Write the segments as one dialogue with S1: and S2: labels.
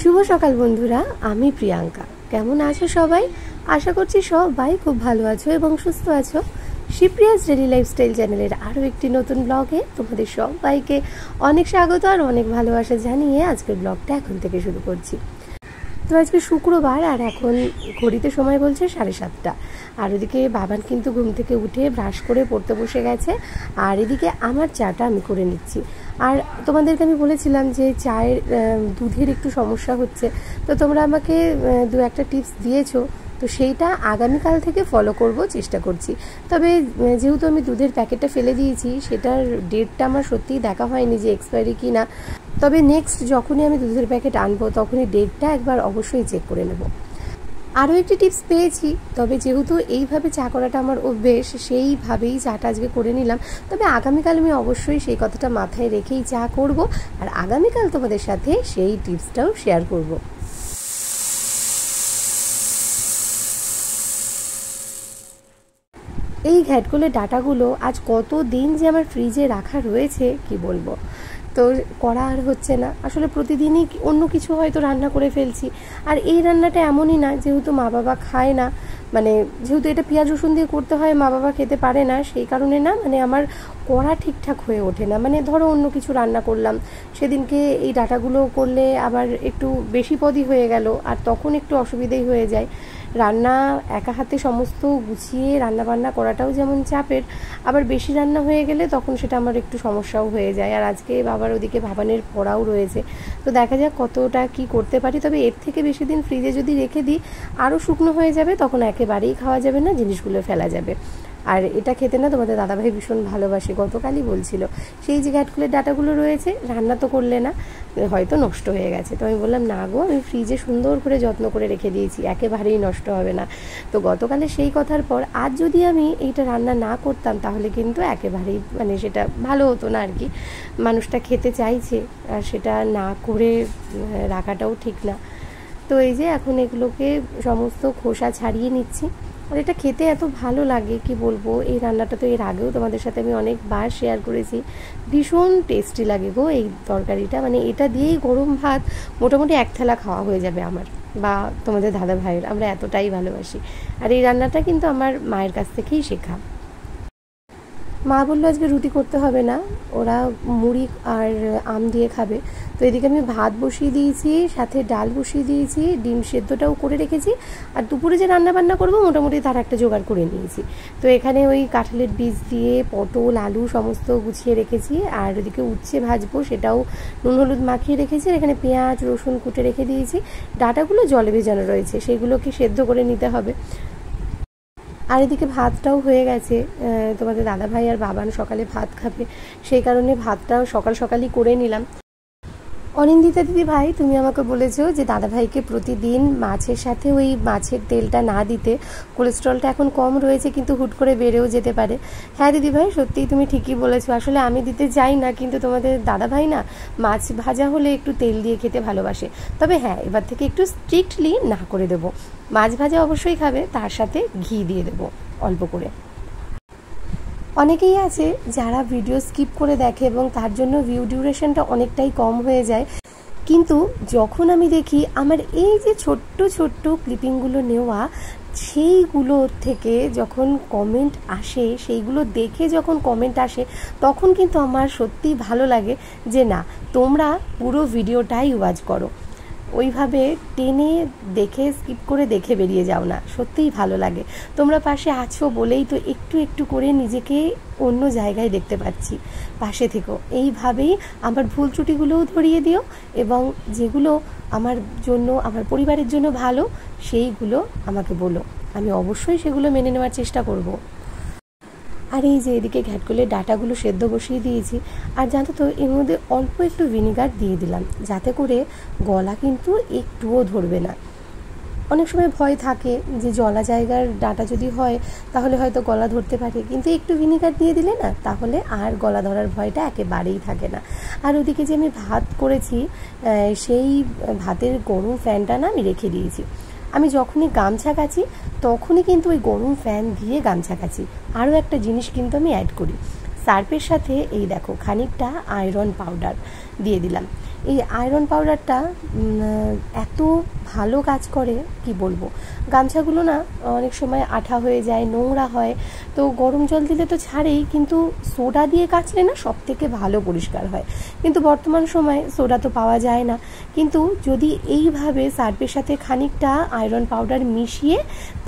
S1: শুভ সকাল বন্ধুরা, আমি প্রিয়াঙ্কা। কেমন আছো সবাই? আশা করছি সবাই খুব ভালো আছো এবং সুস্থ আছো। শিপ্রিয়াস ডেইলি লাইফস্টাইল চ্যানেলের আরও একটি নতুন ব্লগে তোমাদের সবাইকে অনেক স্বাগত আর অনেক ভালোবাসা জানিয়ে আজকের ব্লগটা এখন থেকে শুরু করছি। তো আজকে শুক্রবার আর এখন ঘড়িতে সময় বলছে 7:30। আর ওদিকে বাবান কিন্তু ঘুম থেকে উঠে ব্রাশ করে পড়তে বসে গেছে, আর এদিকে আমার চাটা আমি করে নিচ্ছি। আর তোমাদেরকে আমি বলেছিলাম যে চায়ের দুধের একটু সমস্যা হচ্ছে, তো তোমরা আমাকে দু একটা টিপস দিয়েছো, তো সেইটা আগামীকাল থেকে ফলো করব চেষ্টা করছি। তবে যেহেতু আমি দুধের প্যাকেটটা ফেলে দিয়েছি, সেটার ডেটটা আমার সত্যিই দেখা হয়নি যে এক্সপায়ারি কি না। তবে নেক্সট যখনই আমি দুধের প্যাকেট আনবো তখনই ডেটটা একবার অবশ্যই চেক করে নেব। আরও একটি টিপস পেয়েছি, তবে যেহেতু এইভাবে চা করাটা আমার অভ্যেস, সেইভাবেই চাটা আজকে করে নিলাম। তবে আগামীকাল আমি অবশ্যই সেই কথাটা মাথায় রেখেই চা করব, আর আগামীকাল তোমাদের সাথে সেই টিপসটাও শেয়ার করব। এই ঘ্যাটকলের ডাটাগুলো আজ কত দিন যে আমার ফ্রিজে রাখা রয়েছে কি বলবো। তো করা আর হচ্ছে না, আসলে প্রতিদিনই অন্য কিছু হয়তো রান্না করে ফেলছি। আর এই রান্নাটা এমনই না, যেহেতু মা বাবা খায় না, মানে যেহেতু এটা পেঁয়াজ রসুন দিয়ে করতে হয়, মা বাবা খেতে পারে না, সেই কারণে না মানে আমার করা ঠিকঠাক হয়ে ওঠে না। মানে ধরো অন্য কিছু রান্না করলাম, সেদিনকে এই ডাটাগুলো করলে আবার একটু বেশি পদই হয়ে গেল, আর তখন একটু অসুবিধেই হয়ে যায়। রান্না একা হাতে সমস্ত গুছিয়ে রান্না বান্না করাটাও যেমন চাপের, আবার বেশি রান্না হয়ে গেলে তখন সেটা আমার একটু সমস্যাও হয়ে যায়। আর আজকে বাবার ওদিকে ভাবানের পড়াও রয়েছে, তো দেখা যাক কতটা কি করতে পারি। তবে এর থেকে বেশি দিন ফ্রিজে যদি রেখে দিই আরও শুকনো হয়ে যাবে, তখন একেবারেই খাওয়া যাবে না, জিনিসগুলো ফেলা যাবে। আর এটা খেতে না তোমাদের দাদাভাই ভীষণ ভালোবাসে, গতকালই বলছিল সেই যে ঘ্যাটকুলের ডাটাগুলো রয়েছে, রান্না তো করলে না, হয়তো নষ্ট হয়ে গেছে। তো আমি বললাম না গো, আমি ফ্রিজে সুন্দর করে যত্ন করে রেখে দিয়েছি, একেবারেই নষ্ট হবে না। তো গতকালে সেই কথার পর আজ যদি আমি এইটা রান্না না করতাম তাহলে কিন্তু একেবারেই মানে সেটা ভালো হতো না আর কি। মানুষটা খেতে চাইছে, আর সেটা না করে রাখাটাও ঠিক না। তো এই যে এখন এগুলোকে সমস্ত খোসা ছাড়িয়ে নিচ্ছি। আর এটা খেতে এত ভালো লাগে কি বলবো। এই রান্নাটা তো এর আগেও তোমাদের সাথে আমি অনেকবার শেয়ার করেছি, ভীষণ টেস্টি লাগে গো এই তরকারিটা। মানে এটা দিয়েই গরম ভাত মোটামুটি এক থালা খাওয়া হয়ে যাবে আমার বা তোমাদের দাদা ভাইয়ের, আমরা এতটাই ভালোবাসি। আর এই রান্নাটা কিন্তু আমার মায়ের কাছ থেকেই শেখা। মা বললো আজকে রুটি করতে হবে না, ওরা মুড়ি আর আম দিয়ে খাবে। তো এদিকে আমি ভাত বসিয়ে দিয়েছি, সাথে ডাল বসিয়ে দিয়েছি, ডিম সেদ্ধটাও করে রেখেছি। আর দুপুরে যে রান্না বান্না করবো মোটামুটি তার একটা জোগাড় করে নিয়েছি। তো এখানে ওই কাঁঠালের বীজ দিয়ে পটল আলু সমস্ত গুছিয়ে রেখেছি, আর ওদিকে উচ্ছে ভাজবো, সেটাও নুন হলুদ মাখিয়ে রেখেছি। আর এখানে পেঁয়াজ রসুন কুটে রেখে দিয়েছি। ডাটাগুলো জলে ভেজানো রয়েছে, সেগুলোকে সেদ্ধ করে নিতে হবে। আর এদিকে ভাতটাও হয়ে গেছে, তোমাদের দাদাভাই আর বাবান সকালে ভাত খাবে, সেই কারণে ভাতটাও সকাল সকালই করে নিলাম। অনিন্দিতা দিদি ভাই, তুমি আমাকে বলেছো যে দাদাভাইকে প্রতিদিন মাছের সাথে ওই মাছের তেলটা না দিতে, কোলেস্ট্রলটা এখন কম রয়েছে কিন্তু হুট করে বেড়েও যেতে পারে। হ্যাঁ দিদি ভাই, সত্যিই তুমি ঠিকই বলেছো। আসলে আমি দিতে চাই না, কিন্তু তোমাদের দাদাভাই না মাছ ভাজা হলে একটু তেল দিয়ে খেতে ভালোবাসে। তবে হ্যাঁ, এবার থেকে একটু স্ট্রিক্টলি না করে দেবো। মাছ ভাজা অবশ্যই খাবে, তার সাথে ঘি দিয়ে দেবো অল্প করে। অনেকেই আছে যারা ভিডিও স্কিপ করে দেখে এবং তার জন্য ভিউ ডিউরেশনটা অনেকটাই কম হয়ে যায়। কিন্তু যখন আমি দেখি আমার এই যে ছোট্ট ছোট্ট ক্লিপিংগুলো নেওয়া, সেইগুলো থেকে যখন কমেন্ট আসে, সেইগুলো দেখে যখন কমেন্ট আসে, তখন কিন্তু আমার সত্যিই ভালো লাগে যে না, তোমরা পুরো ভিডিওটাই ওয়াচ করো, ওইভাবে টেনে দেখে স্কিপ করে দেখে বেরিয়ে যাও না। সত্যিই ভালো লাগে, তোমরা পাশে আছো বলেই তো একটু একটু করে নিজেকে অন্য জায়গায় দেখতে পাচ্ছি। পাশে থেকো, এইভাবেই আমার ভুল ত্রুটিগুলোও ধরিয়ে দিও, এবং যেগুলো আমার জন্য আমার পরিবারের জন্য ভালো সেইগুলো আমাকে বলো, আমি অবশ্যই সেগুলো মেনে নেওয়ার চেষ্টা করব। আর এই যে এদিকে ঘ্যাটকলের ডাটাগুলো সেদ্ধ বসিয়ে দিয়েছি, আর জানো তো এর মধ্যে অল্প একটু ভিনিগার দিয়ে দিলাম, যাতে করে গলা কিন্তু একটুও ধরবে না। অনেক সময় ভয় থাকে যে জলা জায়গার ডাটা যদি হয় তাহলে হয়তো গলা ধরতে পারে, কিন্তু একটু ভিনিগার দিয়ে দিলে না, তাহলে আর গলা ধরার ভয়টা একেবারেই থাকে না। আর ওদিকে যে আমি ভাত করেছি, সেই ভাতের গরম ফ্যানটা না আমি রেখে দিয়েছি। আমি যখনই গামছা কাচি তখনই কিন্তু ওই গরম ফ্যান দিয়ে গামছা কাচি। আরও একটা জিনিস কিন্তু আমি অ্যাড করি, সার্ফের সাথে এই দেখো খানিকটা আয়রন পাউডার দিয়ে দিলাম। এই আয়রন পাউডারটা এত ভালো কাজ করে কি বলবো। গামছাগুলো না অনেক সময় আঠা হয়ে যায়, নোংরা হয়, তো গরম জল দিলে তো ছাড়েই, কিন্তু সোডা দিয়ে কাচলে না সব থেকে ভালো পরিষ্কার হয়। কিন্তু বর্তমান সময়ে সোডা তো পাওয়া যায় না, কিন্তু যদি এইভাবে সার্ফের সাথে খানিকটা আয়রন পাউডার মিশিয়ে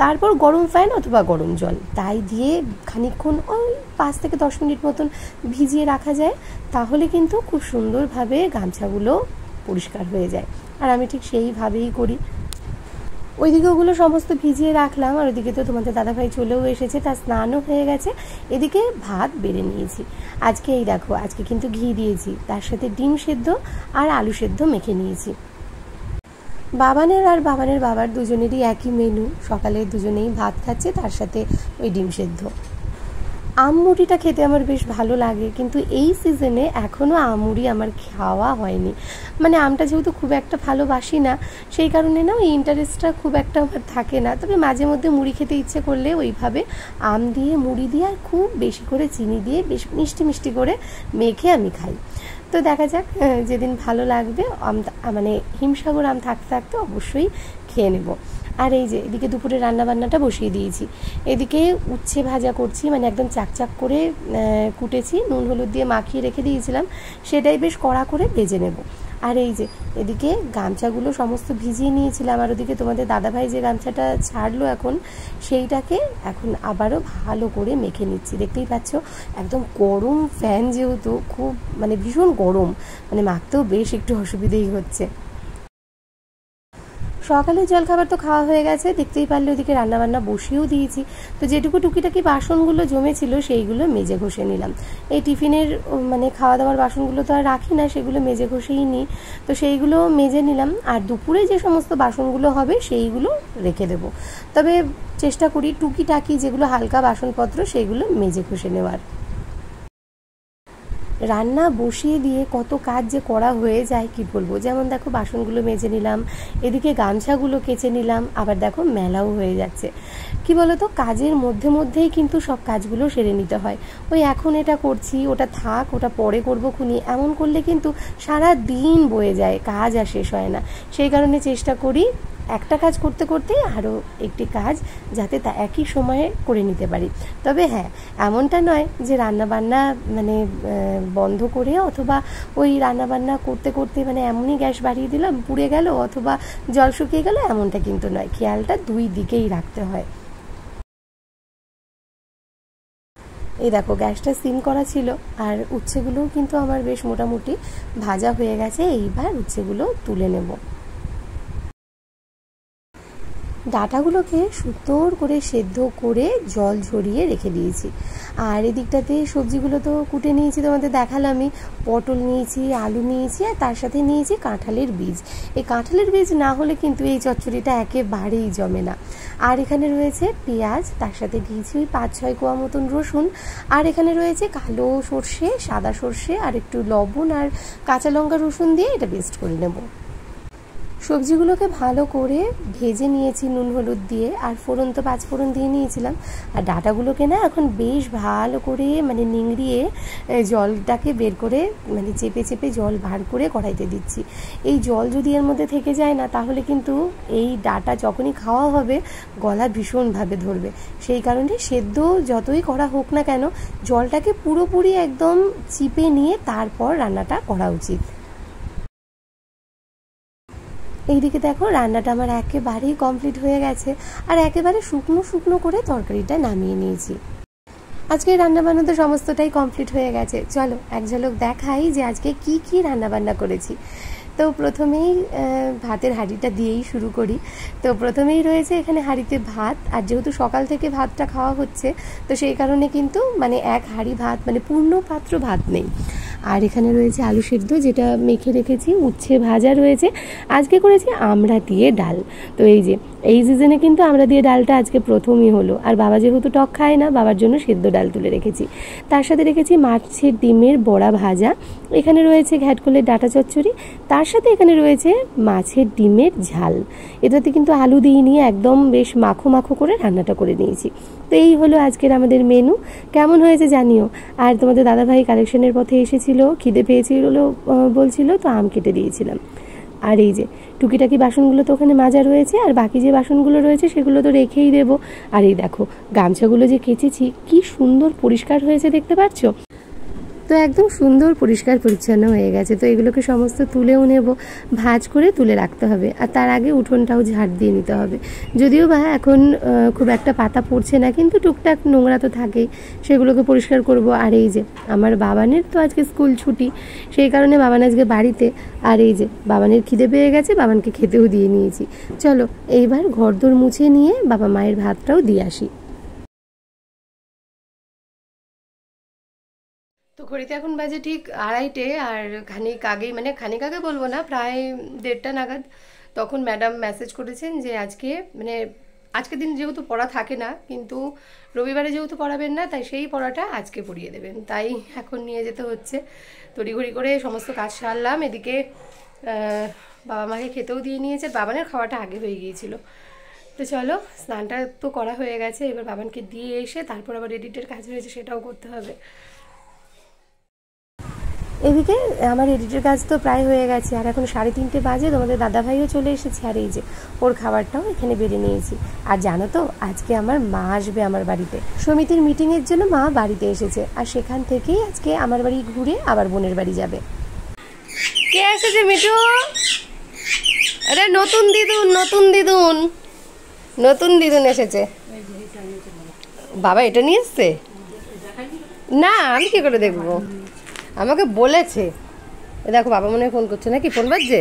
S1: তারপর গরম ফ্যান অথবা গরম জল তাই দিয়ে খানিকক্ষণ ওই 5 থেকে 10 মিনিট মতন ভিজিয়ে রাখা যায়, তাহলে কিন্তু খুব সুন্দরভাবে গামছাগুলো পরিষ্কার হয়ে যায়। আর আমি ঠিক সেইভাবেই করি। ওইদিকে ওগুলো সমস্ত ভিজিয়ে রাখলাম, আর ওইদিকে তো তোমাদের দাদাভাই চলেও এসেছে, তার স্নানও হয়ে গেছে। এদিকে ভাত বেড়ে নিয়েছি। আজকে এই দেখো, আজকে কিন্তু ঘি দিয়েছি, তার সাথে ডিম সেদ্ধ আর আলু সেদ্ধ মেখে নিয়েছি। বাবানের আর বাবানের বাবার দুজনেরই একই মেনু, সকালে দুজনেই ভাত খাচ্ছে, তার সাথে ওই ডিম সেদ্ধ। আমমুড়িটা খেতে আমার বেশ ভালো লাগে, কিন্তু এই সিজনে এখনও আমমুড়ি আমার খাওয়া হয়নি। মানে আমটা যেহেতু খুব একটা ভালোবাসি না, সেই কারণে না ওই ইন্টারেস্টটা খুব একটা আমার থাকে না। তবে মাঝে মধ্যে মুড়ি খেতে ইচ্ছে করলে ওইভাবে আম দিয়ে মুড়ি দিয়ে আর খুব বেশি করে চিনি দিয়ে বেশ মিষ্টি মিষ্টি করে মেখে আমি খাই। তো দেখা যাক, যেদিন ভালো লাগবে আম, মানে হিমসাগর আম থাকতে থাকতে অবশ্যই খেয়ে নেব। আর এই যে এদিকে দুপুরে রান্নাবান্নাটা বসিয়ে দিয়েছি। এদিকে উচ্ছে ভাজা করছি, মানে একদম চাকচাক করে কুটেছি, নুন হলুদ দিয়ে মাখিয়ে রেখে দিয়েছিলাম, সেটাই বেশ কড়া করে ভেজে নেব। আর এই যে এদিকে গামছাগুলো সমস্ত ভিজিয়ে নিয়েছিলাম, আর ওদিকে তোমাদের দাদাভাই যে গামছাটা ছাড়লো এখন, সেইটাকে এখন আবারও ভালো করে মেখে নিচ্ছি। দেখতেই পাচ্ছ একদম গরম ফ্যান, যেহেতু খুব মানে ভীষণ গরম, মানে মাখতেও বেশ একটু অসুবিধেই হচ্ছে। সকালের জলখাবার তো খাওয়া হয়ে গেছে, দেখতেই পারলে ওদিকে রান্নাবান্না বসিয়েও দিয়েছি। তো যেটুকু টুকিটাকি বাসনগুলো জমেছিল সেইগুলো মেজে ঘষে নিলাম। এই টিফিনের মানে খাওয়া দাওয়ার বাসনগুলো তো আর রাখি না, সেগুলো মেজে ঘষেই নিই, তো সেইগুলো মেজে নিলাম। আর দুপুরে যে সমস্ত বাসনগুলো হবে সেইগুলো রেখে দেবো, তবে চেষ্টা করি টুকিটাকি যেগুলো হালকা বাসনপত্র সেইগুলো মেজে ঘষে নেওয়ার। রান্না বসিয়ে দিয়ে কত কাজ যে করা হয়ে যায় কি বলবো। যেমন দেখো বাসনগুলো মেজে নিলাম, এদিকে গামছাগুলো কেচে নিলাম, আবার দেখো মেলাও হয়ে যাচ্ছে। কি বলতো, কাজের মধ্যে মধ্যেই কিন্তু সব কাজগুলো সেরে নিতে হয়। ওই এখন এটা করছি, ওটা থাক, ওটা পরে করবো খুনি, এমন করলে কিন্তু সারা দিন বয়ে যায়, কাজ আর শেষ হয় না। সেই কারণে চেষ্টা করি একটা কাজ করতে করতে আরও একটি কাজ যাতে তা একই সময়ে করে নিতে পারি। তবে হ্যাঁ, এমনটা নয় যে রান্নাবান্না মানে বন্ধ করে অথবা ওই রান্নাবান্না করতে করতে মানে এমনই গ্যাস বাড়িয়ে দিলাম পুড়ে গেল অথবা জল শুকিয়ে গেল, এমনটা কিন্তু নয়। খেয়ালটা দুই দিকেই রাখতে হয়। এই দেখো গ্যাসটা সিম করা ছিল, আর উচ্ছেগুলোও কিন্তু আমার বেশ মোটামুটি ভাজা হয়ে গেছে। এইবার উচ্ছেগুলো তুলে নেব। ডাঁটাগুলোকে সুন্দর করে সেদ্ধ করে জল ঝরিয়ে রেখে দিয়েছি। আর এদিকটাতে সবজিগুলো তো কুটে নিয়েছি, তোমাদের দেখালামই। পটল নিয়েছি, আলু নিয়েছি, আর তার সাথে নিয়েছি কাঁঠালের বীজ। এই কাঁঠালের বীজ না হলে কিন্তু এই চচ্চড়িটা একেবারেই জমে না। আর এখানে রয়েছে পেঁয়াজ, তার সাথে দিয়েছি ওই 5-6 কোয়া মতন রসুন, আর এখানে রয়েছে কালো সর্ষে, সাদা সর্ষে, আর একটু লবণ আর কাঁচা লঙ্কা রসুন দিয়ে এটা পেস্ট করে নেব। সবজিগুলোকে ভালো করে ভেজে নিয়েছি নুন হলুদ দিয়ে, আর ফোড়ন তো 5 ফোড়ন দিয়ে নিয়েছিলাম। আর ডাঁটাগুলোকে না এখন বেশ ভালো করে মানে নিংড়িয়ে জলটাকে বের করে মানে চেপে চেপে জল বার করে কড়াইতে দিচ্ছি। এই জল যদি এর মধ্যে থেকে যায় না, তাহলে কিন্তু এই ডাঁটা যখনই খাওয়া হবে গলা ভীষণভাবে ধরবে। সেই কারণে সেদ্ধ যতই করা হোক না কেন, জলটাকে পুরোপুরি একদম চিপে নিয়ে তারপর রান্নাটা করা উচিত। এইদিকে দেখো রান্নাটা আমার একেবারেই কমপ্লিট হয়ে গেছে, আর একেবারে শুকনো শুকনো করে তরকারিটা নামিয়ে নিয়েছি। আজকে রান্নাবান্না তো সমস্তটাই কমপ্লিট হয়ে গেছে। চলো এক ঝলক দেখাই যে আজকে কি কি রান্নাবান্না করেছি। তো প্রথমেই ভাতের হাঁড়িটা দিয়েই শুরু করি। তো প্রথমেই রয়েছে এখানে হাঁড়িতে ভাত, আর যেহেতু সকাল থেকে ভাতটা খাওয়া হচ্ছে, তো সেই কারণে কিন্তু মানে এক হাঁড়ি ভাত, মানে পূর্ণ পাত্র ভাত নেই। আর এখানে রয়েছে আলু সেদ্ধ যেটা মেখে রেখেছি, উচ্ছে ভাজা রয়েছে, আজকে করেছি আমড়া দিয়ে ডাল। তো এই যে এই সিজনে কিন্তু আমড়া দিয়ে ডালটা আজকে প্রথমই হলো। আর বাবা যেহেতু টক খায় না, বাবার জন্য সেদ্ধ ডাল তুলে রেখেছি। তার সাথে রেখেছি মাছের ডিমের বড়া ভাজা, এখানে রয়েছে ঘ্যাটকলের ডাঁটা চচ্চড়ি, তার সাথে এখানে রয়েছে মাছের ডিমের ঝাল। এটাতে কিন্তু আলু দিইনি, একদম বেশ মাখো মাখো করে রান্নাটা করে নিয়েছি। তো এই হলো আজকের আমাদের মেনু। কেমন হয়েছে জানিও। আর তোমাদের দাদাভাই কালেকশনের পথে এসেছিল, ছিল, খিদে পেয়েছিল বলছিল, তো আম কেটে দিয়েছিলাম। আর এই যে টুকিটাকি বাসনগুলো তো ওখানে মাজা রয়েছে, আর বাকি যে বাসনগুলো রয়েছে সেগুলো তো রেখেই দেবো। আর এই দেখো গামছাগুলো যে কেচেছি কি সুন্দর পরিষ্কার হয়েছে দেখতে পাচ্ছ তো, একদম সুন্দর পরিষ্কার পরিচ্ছন্ন হয়ে গেছে। তো এগুলোকে সমস্ত তুলেও নেব, ভাঁজ করে তুলে রাখতে হবে। আর তার আগে উঠোনটাও ঝাড় দিয়ে নিতে হবে। যদিও বা এখন খুব একটা পাতা পড়ছে না, কিন্তু টুকটাক নোংরা তো থাকেই, সেগুলোকে পরিষ্কার করব। আর এই যে আমার বাবানের তো আজকে স্কুল ছুটি, সেই কারণে বাবান আজকে বাড়িতে। আর এই যে বাবানের খিদে পেয়ে গেছে, বাবানকে খেতেও দিয়ে নিয়েছি। চলো এইবার ঘরদোর মুছে নিয়ে বাবা মায়ের ভাতটাও দিয়ে আসি। তো ঘড়িতে এখন বাজে ঠিক 2:30, আর খানিক আগেই, মানে খানিক আগে বলবো না, প্রায় 1:30টা নাগাদ তখন ম্যাডাম মেসেজ করেছেন যে আজকে, মানে আজকে দিন যেহেতু পড়া থাকে না, কিন্তু রবিবারে যেহেতু পড়াবেন না, তাই সেই পড়াটা আজকে পড়িয়ে দেবেন। তাই এখন নিয়ে যেতে হচ্ছে। তড়িঘড়ি করে সমস্ত কাজ সারলাম। এদিকে বাবা মাকে খেতেও দিয়ে নিয়েছে, বাবানের খাওয়াটা আগে হয়ে গিয়েছিল। তো চলো, স্নানটা তো করা হয়ে গেছে, এবার বাবানকে দিয়ে এসে তারপর আবার এডিটের কাজ রয়েছে, সেটাও করতে হবে। এদিকে আমার এডিটের কাজ তো প্রায় হয়ে গেছে, আর এখন 3:30 বাজে, তোমাদের দাদাভাইও চলে এসেছে। আর এই যে ওর খাবারটাও এখানে বেড়ে নিয়েছি। আর জানো তো আজকে আমার মা আসবে আমার বাড়িতে, সমিতির মিটিংয়ের জন্য মা বাড়িতে এসেছে, আর সেখান থেকেই আজকে আমার বাড়ি ঘুরে আবার বোনের বাড়ি যাবে। কে এসেছে মিঠু? আরে নতুন দিদুন, নতুন দিদুন, নতুন দিদুন এসেছে। বাবা এটা নিয়ে এসছে? না আমি কি করে দেখবো, আমাকে বলেছে। দেখো বাবা মনে হয় ফোন করছে, নাকি ফোন বাজছে?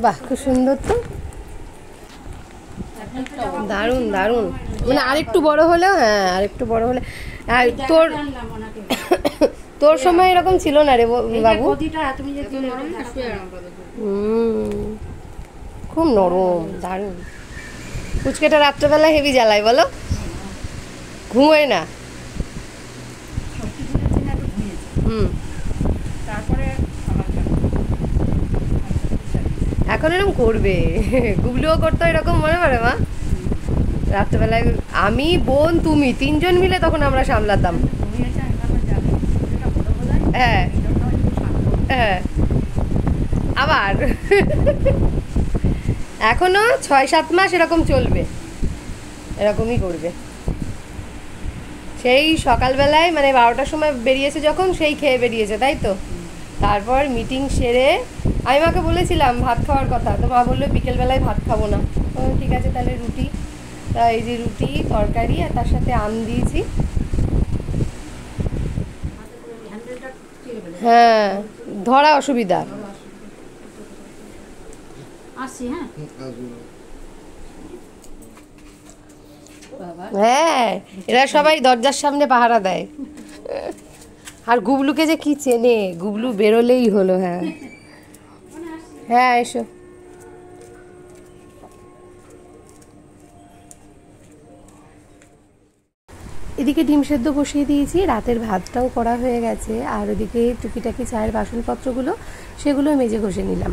S1: বাহ খুব সুন্দর তো, দারুণ দারুণ। মানে আরেকটু বড় হলেও, হ্যাঁ আরেকটু বড় হলে। তোর তোর সময় এরকম ছিল না রে বাবু। খুব নরম, দারুণ। ফুচকাটা রাত্রেবেলা হেভি জ্বালায় বলো, ঘুমোয় না। এখন এরকম করবে, গুবলুও করতো এরকম, মনে পড়ে মা? রাত্রেবেলায় আমি, বোন, তুমি 3জন মিলে তখন আমরা সামলাতাম। হ্যাঁ হ্যাঁ, আবার এখনো 6-7 মাস এরকম চলবে, এরকমই করবে। সেই সকালবেলায় মানে 12টার সময় বেরিয়েছে যখন, সেই খেয়ে বেরিয়েছে, তাই তো। তারপর মিটিং সেরে আমি মাকে বলেছিলাম ভাত খাওয়ার কথা, তো মা বললো বিকেলবেলায় ভাত খাবো না। তো ঠিক আছে তাহলে রুটি, তা এই যে রুটি তরকারি আর তার সাথে আম দিয়েছি। হ্যাঁ ধরা অসুবিধা। হ্যাঁ এরা সবাই দরজার সামনে পাহারা দেয়। আর গুবলুকে যে কি চেনে, গুবলু বেরোলেই হলো। হ্যাঁ হ্যাঁ এসো। এদিকে ডিম সেদ্ধ বসিয়ে দিয়েছি, রাতের ভাতটাও করা হয়ে গেছে। আর ওদিকে টুকিটাকি চায়ের বাসনপত্রগুলো সেগুলো মেজে ঘষে নিলাম।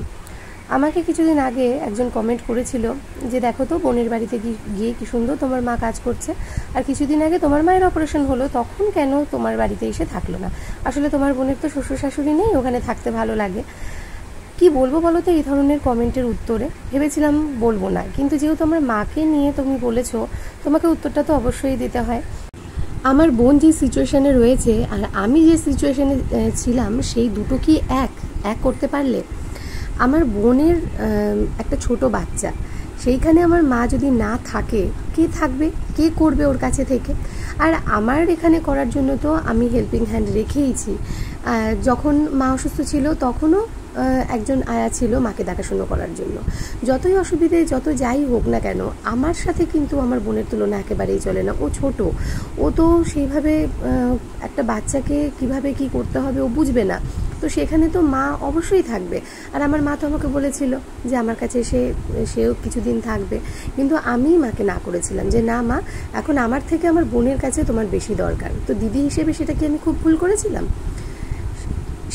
S1: আমাকে কিছুদিন আগে একজন কমেন্ট করেছিল যে দেখো তো বোনের বাড়িতে গিয়ে কি সুন্দর তোমার মা কাজ করছে, আর কিছুদিন আগে তোমার মায়ের অপারেশন হলো, তখন কেন তোমার বাড়িতে এসে থাকলো না? আসলে তোমার বোনের তো শ্বশুর শাশুড়ি নেই, ওখানে থাকতে ভালো লাগে। কি বলবো বলো তো এই ধরনের কমেন্টের উত্তরে? ভেবেছিলাম বলবো না, কিন্তু যেহেতু আমার মাকে নিয়ে তুমি বলেছো, তোমাকে উত্তরটা তো অবশ্যই দিতে হয়। আমার বোন যে সিচুয়েশানে রয়েছে আর আমি যে সিচুয়েশানে ছিলাম, সেই দুটো কি এক করতে পারলে? আমার বোনের একটা ছোট বাচ্চা, সেইখানে আমার মা যদি না থাকে, কে থাকবে, কে করবে ওর কাছে থেকে? আর আমার এখানে করার জন্য তো আমি হেল্পিং হ্যান্ড রেখেইছি। যখন মা অসুস্থ ছিল তখনও একজন আয়া ছিল মাকে দেখাশুনো করার জন্য। যতই অসুবিধে যত যাই হোক না কেন, আমার সাথে কিন্তু আমার বোনের তুলনা একেবারেই চলে না। ও ছোট, ও তো সেইভাবে একটা বাচ্চাকে কিভাবে কি করতে হবে ও বুঝবে না। তো সেখানে তো মা অবশ্যই থাকবে। আর আমার মা তো আমাকে বলেছিল যে আমার কাছে সেও কিছুদিন থাকবে, কিন্তু আমি মাকে না করেছিলাম যে না মা, এখন আমার থেকে আমার বোনের কাছে তোমার বেশি দরকার। তো দিদি হিসেবে সেটা কি আমি খুব ভুল করেছিলাম?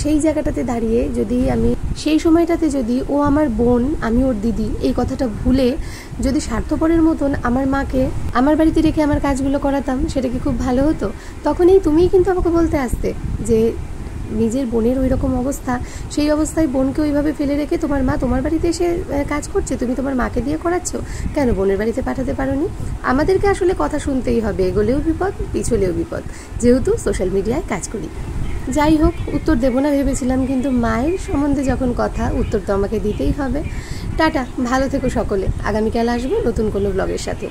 S1: সেই জায়গাটাতে দাঁড়িয়ে যদি আমি সেই সময়টাতে যদি ও আমার বোন আমি ওর দিদি এই কথাটা ভুলে যদি স্বার্থপরের মতন আমার মাকে আমার বাড়িতে রেখে আমার কাজগুলো করাতাম, সেটা কি খুব ভালো হতো? তখনই তুমিই কিন্তু আমাকে বলতে আসতে যে নিজের বোনের ওই রকম অবস্থা, সেই অবস্থায় বোনকে ওইভাবে ফেলে রেখে তোমার মা তোমার বাড়িতে এসে কাজ করছে, তুমি তোমার মাকে দিয়ে করাচ্ছ, কেন বোনের বাড়িতে পাঠাতে পারোনি? আমাদেরকে আসলে কথা শুনতেই হবে, এগোলেও বিপদ পিছলেও বিপদ, যেহেতু সোশ্যাল মিডিয়ায় কাজ করি। যাই হোক, উত্তর দেবো না ভেবেছিলাম, কিন্তু মায়ের সম্বন্ধে যখন কথা, উত্তর তো আমাকে দিতেই হবে। টাটা, ভালো থেকো সকলে। আগামীকাল আসবো নতুন কোনো ব্লগের সাথে।